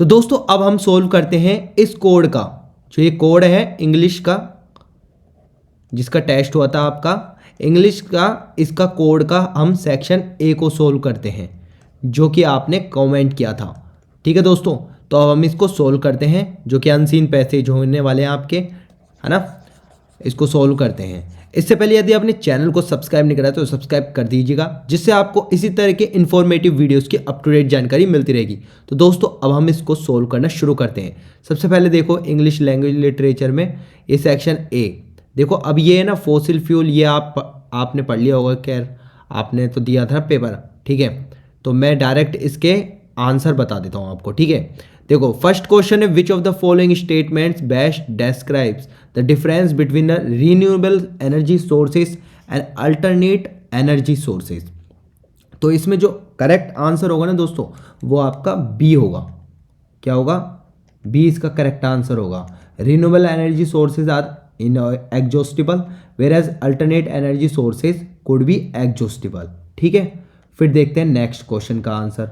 तो दोस्तों अब हम सोल्व करते हैं इस कोड का, जो ये कोड है इंग्लिश का जिसका टेस्ट हुआ था आपका इंग्लिश का, इसका कोड का हम सेक्शन ए को सोल्व करते हैं जो कि आपने कमेंट किया था। ठीक है दोस्तों, तो अब हम इसको सोल्व करते हैं जो कि अनसीन पैसेज होने वाले हैं आपके, है ना। इसको सोल्व करते हैं। इससे पहले यदि आपने चैनल को सब्सक्राइब नहीं करा तो सब्सक्राइब कर दीजिएगा, जिससे आपको इसी तरह के इन्फॉर्मेटिव वीडियोस की अप टू डेट जानकारी मिलती रहेगी। तो दोस्तों अब हम इसको सोल्व करना शुरू करते हैं। सबसे पहले देखो इंग्लिश लैंग्वेज लिटरेचर में ये सेक्शन ए देखो। अब ये है ना फॉसिल फ्यूल, ये आपने पढ़ लिया होगा, खैर आपने तो दिया था पेपर। ठीक है, तो मैं डायरेक्ट इसके आंसर बता देता हूँ आपको। ठीक है, देखो फर्स्ट क्वेश्चन है विच of the following statements best describes the difference between the renewable energy sources and alternate energy sources. तो इसमें जो करेक्ट आंसर होगा ना दोस्तों वो आपका बी होगा। क्या होगा? बी इसका करेक्ट आंसर होगा। Renewable energy sources are inexhaustible whereas alternate energy sources could be exhaustible। ठीक है, फिर देखते हैं नेक्स्ट क्वेश्चन का आंसर।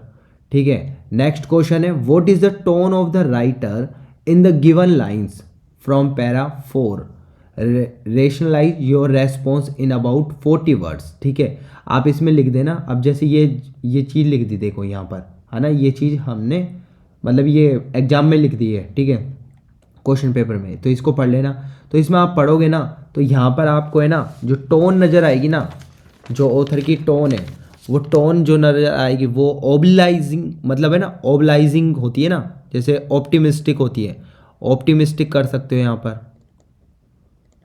ठीक है, नेक्स्ट क्वेश्चन है what is the tone of the writer in the given lines from para 4, rationalise your response in about 40 words. ठीक है, आप इसमें लिख देना। अब जैसे ये चीज़ लिख दी, देखो यहाँ पर है ना, ये चीज़ हमने मतलब ये एग्जाम में लिख दी है। ठीक है, क्वेश्चन पेपर में, तो इसको पढ़ लेना। तो इसमें आप पढ़ोगे ना तो यहाँ पर आपको है ना जो टोन नज़र आएगी ना, जो ऑथर की टोन है वो टोन जो नज़र आएगी वो ओबलाइजिंग, मतलब है ना ओबलाइजिंग होती है ना, जैसे ऑप्टिमिस्टिक होती है। ऑप्टिमिस्टिक कर सकते हो यहाँ पर,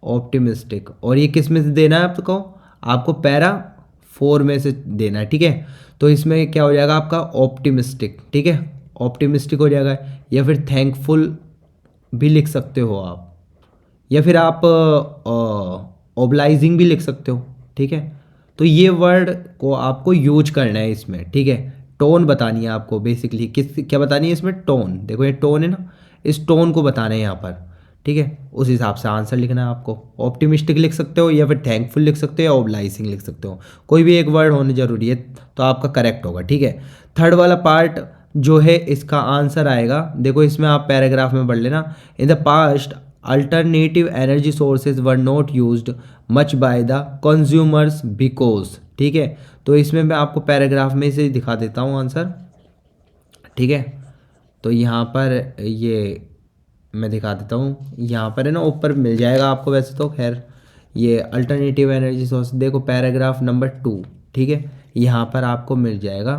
ऑप्टिमिस्टिक। और ये किस में से देना है आपको पैरा 4 में से देना है। ठीक है, तो इसमें क्या हो जाएगा आपका ऑप्टिमिस्टिक। ठीक है, ऑप्टिमिस्टिक हो जाएगा, या फिर थैंकफुल भी लिख सकते हो आप, या फिर आप ओबलाइजिंग भी लिख सकते हो। ठीक है, तो ये वर्ड को आपको यूज करना है इसमें। ठीक है, टोन बतानी है आपको बेसिकली, क्या बतानी है इसमें? टोन। देखो ये टोन है ना, इस टोन को बताना है यहाँ पर। ठीक है, उस हिसाब से आंसर लिखना है आपको। ऑप्टिमिस्टिक लिख सकते हो, या फिर थैंकफुल लिख सकते हो, या ओबलाइजिंग लिख सकते हो। कोई भी एक वर्ड होने जरूरी है तो आपका करेक्ट होगा। ठीक है, थर्ड वाला पार्ट जो है इसका आंसर आएगा, देखो इसमें आप पैराग्राफ में पढ़ लेना। In the past alternative energy sources were not used much by the consumers because. ठीक है, तो इसमें मैं आपको पैराग्राफ में से दिखा देता हूँ आंसर। ठीक है, तो यहाँ पर ये मैं दिखा देता हूँ, यहाँ पर है ना ऊपर मिल जाएगा आपको वैसे तो। खैर ये अल्टरनेटिव एनर्जी सोर्स देखो पैराग्राफ नंबर 2। ठीक है, यहाँ पर आपको मिल जाएगा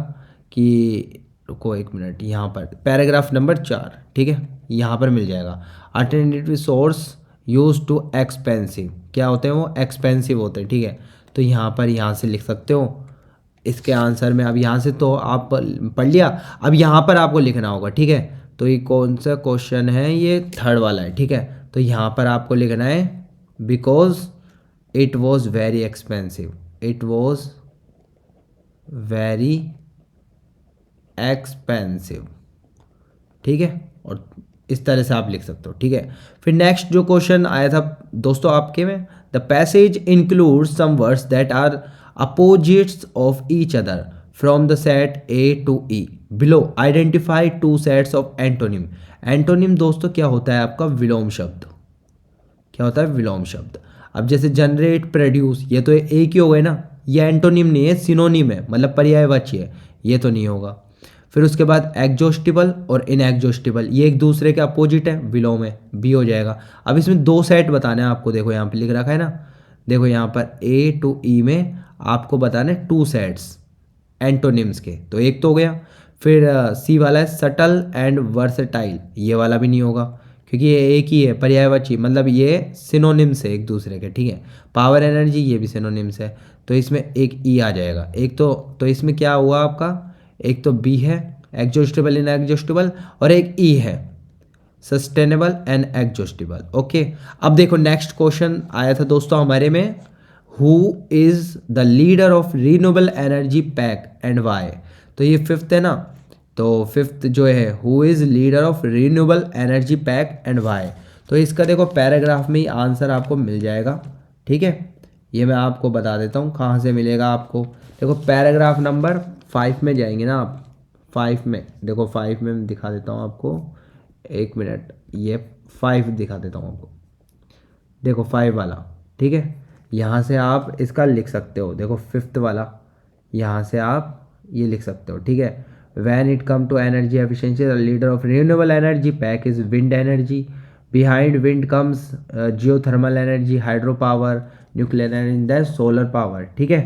कि, रुको एक मिनट, यहाँ पर पैराग्राफ नंबर 4। ठीक है, यहाँ पर मिल जाएगा alternative source use too expensive. क्या होते हैं वो? एक्सपेंसिव होते हैं। ठीक है, तो यहाँ से लिख सकते हो इसके आंसर में। अब यहाँ से तो आप पढ़ लिया, अब यहाँ पर आपको लिखना होगा। ठीक है, तो ये कौन सा क्वेश्चन है? ये थर्ड वाला है। ठीक है, तो यहाँ पर आपको लिखना है because it was very expensive, it was very expensive. ठीक है, और इस तरह से आप लिख सकते हो। ठीक है, फिर नेक्स्ट जो क्वेश्चन आया था दोस्तों आपके में, the passage includes some words that are opposites of each other from the set A to E below, identify 2 sets of antonym. Antonym दोस्तों क्या होता है आपका? विलोम शब्द। क्या होता है? विलोम शब्द। अब जैसे जनरेट, प्रोड्यूस, ये तो एक ही हो गए ना, ये एंटोनिम नहीं है, सिनोनिम है, मतलब पर्यायवाची है, ये तो नहीं होगा। फिर उसके बाद एग्जॉस्टिबल और इनएग्जॉस्टिबल, ये एक दूसरे के अपोजिट है, विलोम है, बी हो जाएगा। अब इसमें 2 सेट बताना है आपको, देखो यहाँ पे लिख रखा है ना, देखो यहाँ पर ए टू ई में आपको बताना है 2 सेट्स एंटोनिम्स के, तो एक तो हो गया। फिर सी वाला है सटल एंड वर्सेटाइल, ये वाला भी नहीं होगा क्योंकि ये एक ही है, पर्यायवाची, मतलब ये सिनोनिम्स है एक दूसरे के। ठीक है, पावर एनर्जी, ये भी सिनोनिम्स है, तो इसमें एक ई आ जाएगा। एक तो इसमें क्या हुआ आपका? एक तो बी है एग्जॉस्टिबल इन एग्जॉस्टिबल, और एक ई है सस्टेनेबल एंड एग्जॉस्टिबल। ओके, अब देखो नेक्स्ट क्वेश्चन आया था दोस्तों हमारे में, who is the leader of renewable energy pack and why. तो ये 5th है ना, तो 5th जो है who is leader of renewable energy pack and why, तो इसका देखो पैराग्राफ में ही आंसर आपको मिल जाएगा। ठीक है, ये मैं आपको बता देता हूँ कहाँ से मिलेगा आपको। देखो पैराग्राफ नंबर 5 में जाएंगे ना आप, 5 में देखो, 5 में मैं दिखा देता हूँ आपको, 1 मिनट, ये 5 दिखा देता हूँ आपको। देखो 5 वाला, ठीक है, यहाँ से आप इसका लिख सकते हो। देखो 5th वाला, यहाँ से आप ये लिख सकते हो, ठीक है। When it come to energy efficiency, the leader of renewable energy pack is wind energy. Behind wind comes geothermal energy, hydro power, nuclear energy, then solar power, ठीक है।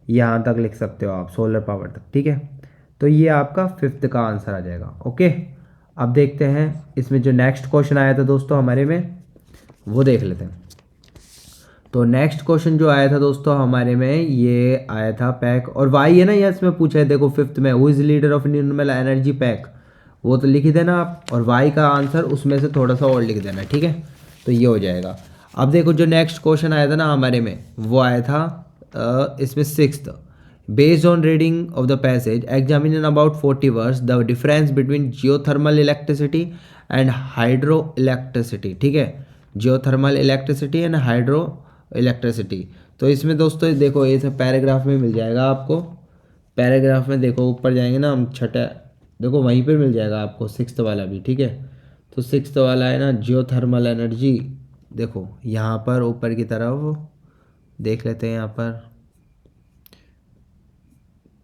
यहाँ तक लिख सकते हो आप, सोलर पावर तक, ठीक है। तो ये आपका 5th का आंसर आ जाएगा। ओके, अब देखते हैं इसमें जो नेक्स्ट क्वेश्चन आया था दोस्तों हमारे में, वो देख लेते हैं। तो नेक्स्ट क्वेश्चन जो आया था दोस्तों हमारे में, ये आया था पैक, और वाई है ना, ये इसमें पूछा है। देखो 5th में, who is leader of renewable energy pack, वो तो लिख ही देना आप, और वाई का आंसर उसमें से थोड़ा सा और लिख देना, ठीक है। तो ये हो जाएगा। अब देखो जो नेक्स्ट क्वेश्चन आया था ना हमारे में, वो आया था इसमें 6th, based on reading of the passage examine in about 40 words the difference between geothermal electricity and hydro electricity, ठीक है। Geothermal electricity and hydro electricity. तो इसमें दोस्तों देखो, ये सब पैराग्राफ में मिल जाएगा आपको। पैराग्राफ में देखो ऊपर जाएंगे ना हम, छठा, देखो वहीं पर मिल जाएगा आपको 6th वाला भी, ठीक है। तो 6th वाला है ना, जियोथर्मल एनर्जी। देखो यहाँ पर ऊपर की तरफ देख लेते हैं, यहाँ पर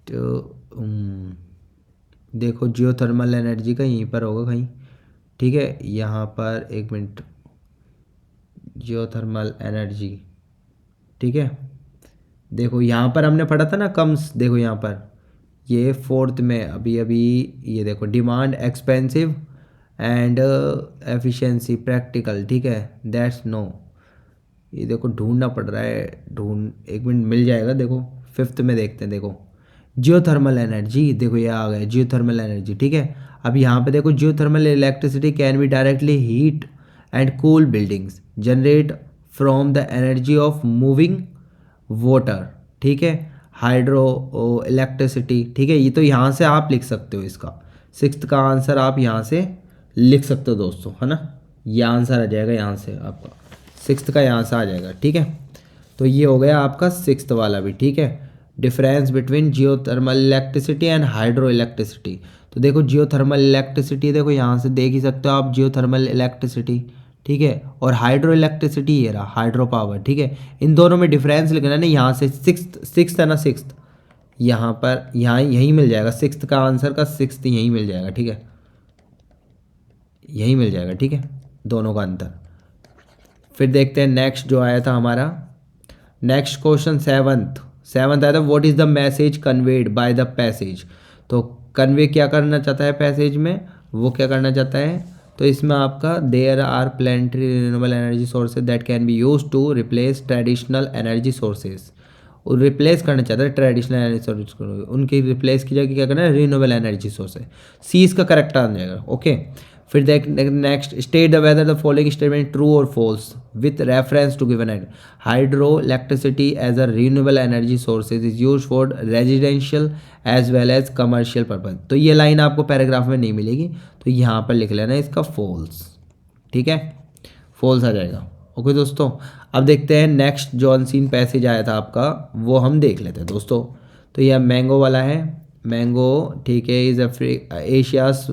तो देखो जियोथर्मल एनर्जी का यहीं पर होगा कहीं, ठीक है। यहाँ पर 1 मिनट, जियोथर्मल एनर्जी, ठीक है। देखो यहाँ पर हमने पढ़ा था ना कम्स, देखो यहाँ पर ये 4th में अभी अभी, ये देखो demand, expensive and efficiency, practical, ठीक है, दैट्स नो। ये देखो ढूंढना पड़ रहा है, 1 मिनट मिल जाएगा। देखो 5th में देखते हैं, देखो जियोथर्मल एनर्जी, देखो ये आ गया जियोथर्मल एनर्जी, ठीक है। अब यहाँ पे देखो geothermal electricity can be directly heat and cool buildings, generate from the energy of moving water, ठीक है। हाइड्रो इलेक्ट्रिसिटी, ठीक है। ये तो यहाँ से आप लिख सकते हो, इसका 6th का आंसर आप यहाँ से लिख सकते हो दोस्तों, है ना। ये आंसर आ जाएगा यहाँ से आपका, 6th का यहाँ से आ जाएगा, ठीक है। तो ये हो गया आपका 6th वाला भी, ठीक है। Difference between geothermal electricity and hydro electricity. तो देखो जियोथर्मल इलेक्ट्रिसिटी, देखो यहाँ से देख ही सकते हो आप, जियोथर्मल इलेक्ट्रिसिटी, ठीक है। और हाइड्रो इलेक्ट्रिसिटी ये रहा, हाइड्रो पावर, ठीक है। इन दोनों में डिफरेंस लिखना है ना, यहाँ से 6th है ना, 6th यहाँ पर, यहाँ यहीं मिल जाएगा 6th का आंसर का, 6th यहीं मिल जाएगा, ठीक है, यहीं मिल जाएगा, ठीक है, दोनों का अंतर। फिर देखते हैं नेक्स्ट जो आया था हमारा, नेक्स्ट क्वेश्चन 7th आया था, what is the message conveyed by the passage. तो कन्वे क्या करना चाहता है पैसेज में, वो क्या करना चाहता है, तो इसमें आपका there are plenty renewable energy sources that can be use to replace traditional energy sources. Replace करना चाहता है ट्रेडिशनल एनर्जी सोर्स को, उनकी रिप्लेस की जगह क्या करना है, रिन्यूएबल एनर्जी सोर्स है। सी इसका करेक्ट आ जाएगा। ओके, फिर देख next, state the whether the following statement true or false with reference to given at. Hydroelectricity as a renewable energy sources is use for residential as well as commercial purpose. तो ये line आपको paragraph में नहीं मिलेगी, तो यहाँ पर लिख लेना इसका फॉल्स, ठीक है, फॉल्स आ जाएगा। ओके दोस्तों, अब देखते हैं नेक्स्ट जो अनसीन पैसेज आया था आपका, वो हम देख लेते हैं दोस्तों। तो यह मैंगो वाला है, मैंगो, ठीक है, is Asia's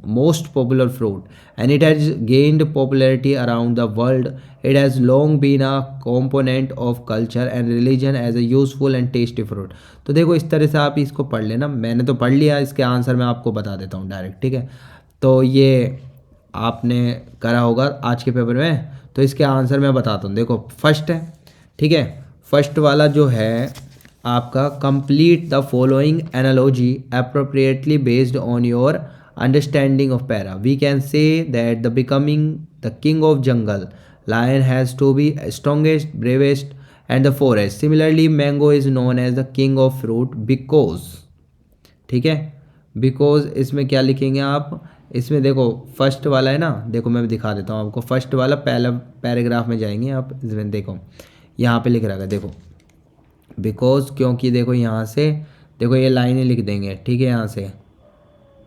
most popular fruit and it has gained popularity around the world. It has long been a component of culture and religion as a useful and tasty fruit. तो देखो इस तरह से आप इसको पढ़ लेना, मैंने तो पढ़ लिया, इसके आंसर मैं आपको बता देता हूँ डायरेक्ट, ठीक है। तो ये आपने करा होगा आज के पेपर में, तो इसके आंसर मैं बताता हूँ। देखो फर्स्ट है, ठीक है, फर्स्ट वाला जो है आपका, complete the following analogy appropriately based on your understanding of para. We can say that the becoming the king of jungle, lion has to be strongest, bravest and the forest. Similarly mango is known as the king of fruit because, ठीक है, because इसमें क्या लिखेंगे आप, इसमें देखो first वाला है ना, देखो मैं दिखा देता हूँ आपको, फर्स्ट वाला पहला पैराग्राफ में जाएंगे आप, इसमें देखो यहाँ पे लिख रहा है, देखो बिकॉज, क्योंकि देखो यहाँ से देखो ये लाइनें लिख देंगे, ठीक है, यहाँ से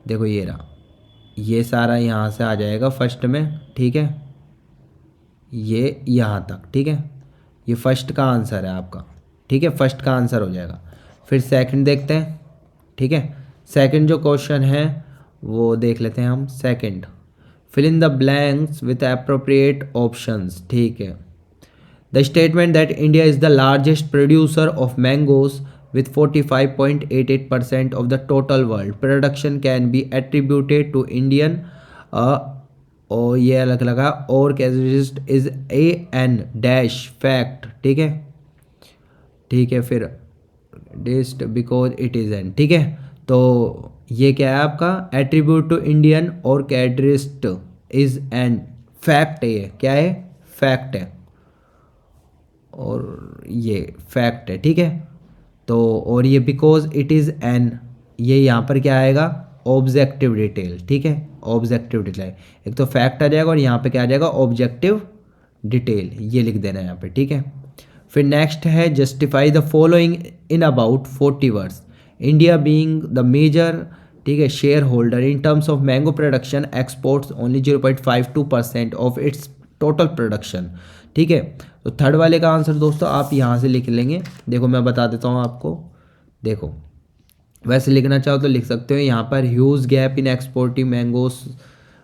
देखो ये रहा, ये सारा यहाँ से आ जाएगा फर्स्ट में, ठीक है, ये यहाँ तक, ठीक है, ये फर्स्ट का आंसर है आपका, ठीक है, फर्स्ट का आंसर हो जाएगा। फिर सेकंड देखते हैं, ठीक है, सेकंड जो क्वेश्चन है वो देख लेते हैं हम। Second, fill in the blanks with appropriate options. ठीक है। The statement that India is the largest producer of mangoes with 45.88% of the total world production can be attributed to Indian और ये अलग लगा और कैजिस्ट is a an dash fact. ठीक है, ठीक है, फिर डिस्ट बिकॉज इट इज एन। ठीक है, तो ये क्या है आपका एट्रीब्यूट टू इंडियन और कैटरिस्ट इज एन फैक्ट है। ये क्या है? फैक्ट है, और ये फैक्ट है। ठीक है, तो और ये बिकॉज इट इज़ एन, ये यहाँ पर क्या आएगा? Objective detail. ठीक है, ऑब्जेक्टिव डिटेल, एक तो फैक्ट आ जाएगा और यहाँ पे क्या आ जाएगा? ऑब्जेक्टिव डिटेल, ये लिख देना है यहाँ पे। ठीक है, फिर नेक्स्ट है justify the following in about 40 words. India being the major, ठीक है, share holder in terms of mango production exports only 0.52% of its total production. ठीक है, तो थर्ड वाले का आंसर दोस्तों आप यहाँ से लिख लेंगे। देखो मैं बता देता हूँ आपको, देखो वैसे लिखना चाहो तो लिख सकते हो यहाँ पर huge gap in exporting mangoes,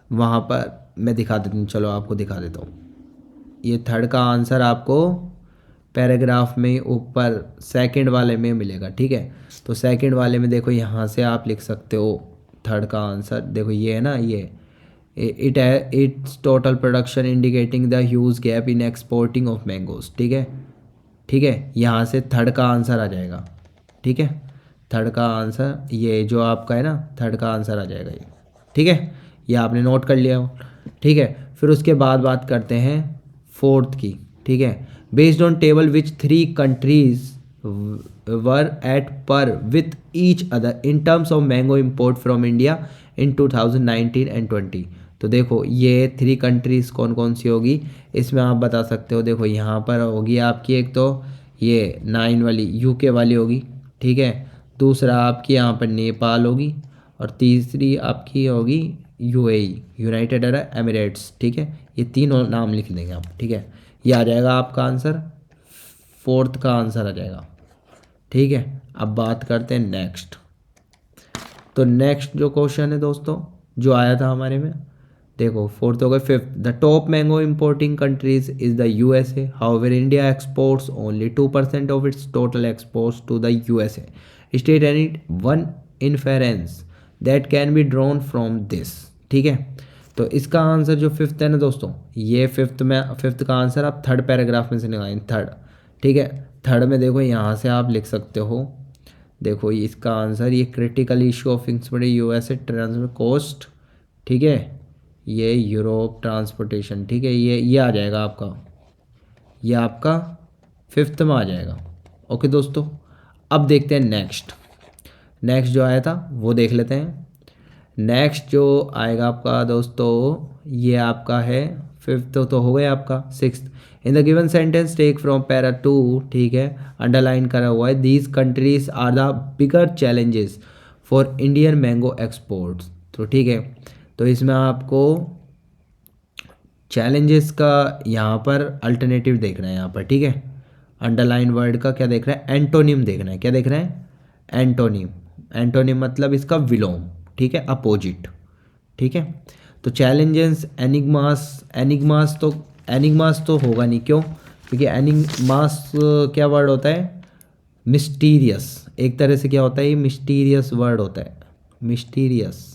वहाँ पर मैं दिखा देता हूँ, चलो आपको दिखा देता हूँ। ये थर्ड का आंसर आपको पैराग्राफ में ऊपर सेकंड वाले में मिलेगा। ठीक है, तो सेकंड वाले में देखो यहाँ से आप लिख सकते हो थर्ड का आंसर। देखो ये है ना, ये it's total production indicating the huge gap in exporting of mangoes. ठीक है, ठीक है, यहाँ से थर्ड का आंसर आ जाएगा। ठीक है, थर्ड का आंसर ये जो आपका है ना, थर्ड का आंसर आ जाएगा ये। ठीक है, ये आपने नोट कर लिया हो। ठीक है, फिर उसके बाद बात करते हैं फोर्थ की। ठीक है, based on table which 3 countries were at par with each other in terms of mango import from India in 2019 and 20। तो देखो ये 3 कंट्रीज़ कौन कौन सी होगी इसमें आप बता सकते हो। देखो यहाँ पर होगी आपकी एक तो ये 9 वाली यूके वाली होगी। ठीक है, दूसरा आपकी यहाँ पर नेपाल होगी, और तीसरी आपकी होगी यूएई, यूनाइटेड अरब एमिरेट्स। ठीक है, ये तीनों नाम लिख देंगे आप। ठीक है, ये आ जाएगा आपका आंसर, फोर्थ का आंसर आ जाएगा। ठीक है, अब बात करते हैं नेक्स्ट। तो नेक्स्ट जो क्वेश्चन है दोस्तों जो आया था हमारे में, देखो फोर्थ हो गए। Fifth, the top mango importing countries is the USA, however India exports only 2% of its total exports to the USA. State any one inference that can be drawn from this. ठीक है, तो इसका answer जो fifth है ना दोस्तों, ये fifth का आंसर आप थर्ड पैराग्राफ में से निकालें, थर्ड। ठीक है, थर्ड में देखो यहाँ से आप लिख सकते हो, देखो इसका आंसर ये critical issue of export USA transfer cost. ठीक है, ये यूरोप ट्रांसपोर्टेशन। ठीक है, ये आ जाएगा आपका, ये आपका फिफ्थ में आ जाएगा। ओके दोस्तों, अब देखते हैं नेक्स्ट जो आया था वो देख लेते हैं। नेक्स्ट जो आएगा आपका दोस्तों, ये आपका है फिफ्थ तो हो गया आपका। Sixth, in the given sentence take from para 2, ठीक है, अंडरलाइन करा हुआ है, these countries are the bigger challenges for Indian mango exports. तो ठीक है, तो इसमें आपको चैलेंजेस का यहाँ पर अल्टरनेटिव देखना है यहाँ पर। ठीक है, अंडरलाइन वर्ड का क्या देख रहा है? एंटोनिम देखना है। क्या देख रहे हैं? एंटोनिम। एंटोनिम मतलब इसका विलोम। ठीक है, अपोजिट। ठीक है, तो चैलेंजेस एनिग्मास तो होगा नहीं, क्यों? क्योंकि एनिग्मास क्या वर्ड होता है? मिस्टीरियस। एक तरह से क्या होता है? ये मिस्टीरियस वर्ड होता है। मिस्टीरियस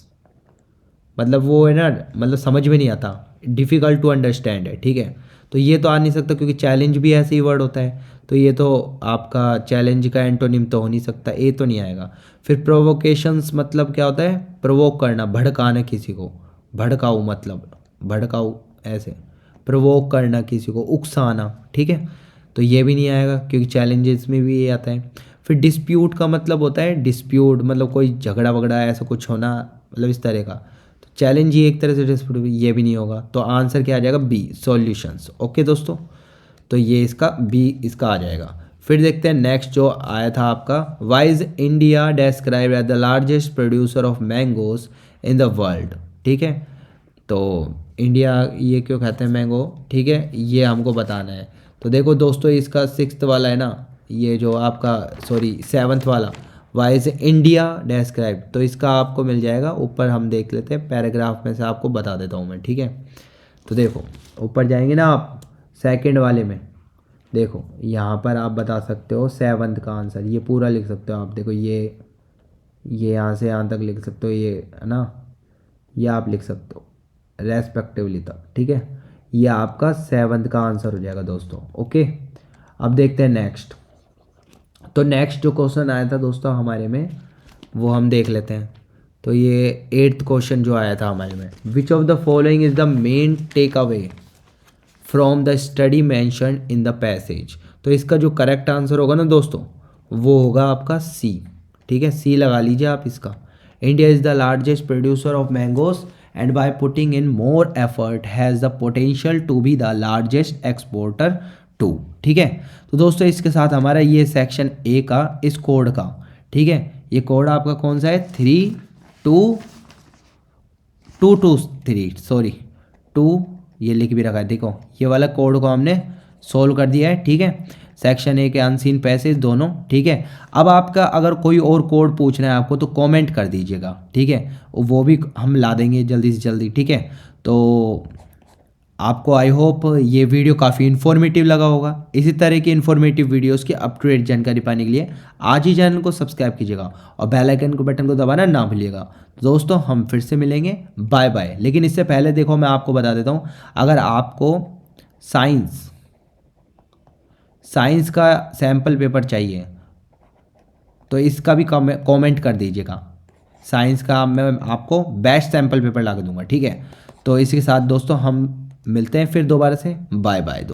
मतलब वो है ना, मतलब समझ में नहीं आता, डिफ़िकल्ट टू अंडरस्टैंड है। ठीक है, तो ये तो आ नहीं सकता क्योंकि चैलेंज भी ऐसे ही वर्ड होता है, तो ये तो आपका चैलेंज का एंटोनिम तो हो नहीं सकता, ए तो नहीं आएगा। फिर प्रोवोकेशंस मतलब क्या होता है? प्रोवोक करना, भड़काना किसी को, भड़काऊ मतलब भड़काऊ, ऐसे प्रोवोक करना किसी को, उकसाना। ठीक है, तो ये भी नहीं आएगा क्योंकि चैलेंजेस में भी ये आता है। फिर डिस्प्यूट का मतलब होता है, डिस्प्यूट मतलब कोई झगड़ा वगड़ा ऐसा कुछ होना, मतलब इस तरह का। तो चैलेंज ही एक तरह से डिस्प्यूट, ये भी नहीं होगा, तो आंसर क्या आ जाएगा? B, solutions. ओके दोस्तों, तो ये इसका बी इसका आ जाएगा। फिर देखते हैं नेक्स्ट जो आया था आपका, why is India describe as the largest producer of mangoes in the world. ठीक है, तो इंडिया ये क्यों कहते हैं मैंगो? ठीक है, ये हमको बताना है। तो देखो दोस्तों, इसका सिक्स्थ वाला है ना, ये जो आपका सेवन्थ वाला, वाई इज इंडिया डेस्क्राइब, तो इसका आपको मिल जाएगा ऊपर, हम देख लेते हैं पैराग्राफ में से आपको बता देता हूँ मैं, ठीक है। तो देखो ऊपर जाएंगे ना आप सेकंड वाले में, देखो यहाँ पर आप बता सकते हो सेवंथ का आंसर, ये पूरा लिख सकते हो आप, देखो ये यहाँ से यहाँ तक लिख सकते हो, ये है ना, ये आप लिख सकते हो रेस्पेक्टिवली तक, ठीक है। ये आपका सेवंथ का आंसर हो जाएगा दोस्तों, ओके। अब देखते हैं नेक्स्ट। तो नेक्स्ट जो क्वेश्चन आया था दोस्तों हमारे में, वो हम देख लेते हैं। तो ये 8th क्वेश्चन जो आया था हमारे में, which of the following is the main take away from the study mention in the passage. तो इसका जो करेक्ट आंसर होगा ना दोस्तों, वो होगा आपका सी, ठीक है, सी लगा लीजिए आप इसका। India is the largest producer of mangoes and by putting in more effort has the potential to be the largest exporter too, ठीक है। तो दोस्तों इसके साथ हमारा ये सेक्शन ए का इस कोड का, ठीक है, ये कोड आपका कौन सा है, 32223, सॉरी 2, ये लिख भी रखा है, देखो ये वाला कोड को हमने सोल्व कर दिया है, ठीक है। सेक्शन ए के अनसीन पैसेज दोनों, ठीक है। अब आपका अगर कोई और कोड पूछना है आपको तो कमेंट कर दीजिएगा, ठीक है, वो भी हम ला देंगे जल्दी से जल्दी, ठीक है। तो आपको आई होप ये वीडियो काफ़ी इन्फॉर्मेटिव लगा होगा। इसी तरह की इन्फॉर्मेटिव वीडियोस की अप टू डेट जानकारी पाने के लिए आज ही चैनल को सब्सक्राइब कीजिएगा और बेल आइकन को बटन को दबाना ना भूलिएगा। दोस्तों हम फिर से मिलेंगे, बाय बाय। लेकिन इससे पहले देखो मैं आपको बता देता हूँ, अगर आपको साइंस का सैम्पल पेपर चाहिए तो इसका भी कमेंट कर दीजिएगा। साइंस का मैं आपको बेस्ट सैम्पल पेपर ला के दूंगा, ठीक है। तो इसी के साथ दोस्तों हम मिलते हैं फिर दोबारा से, बाय बाय।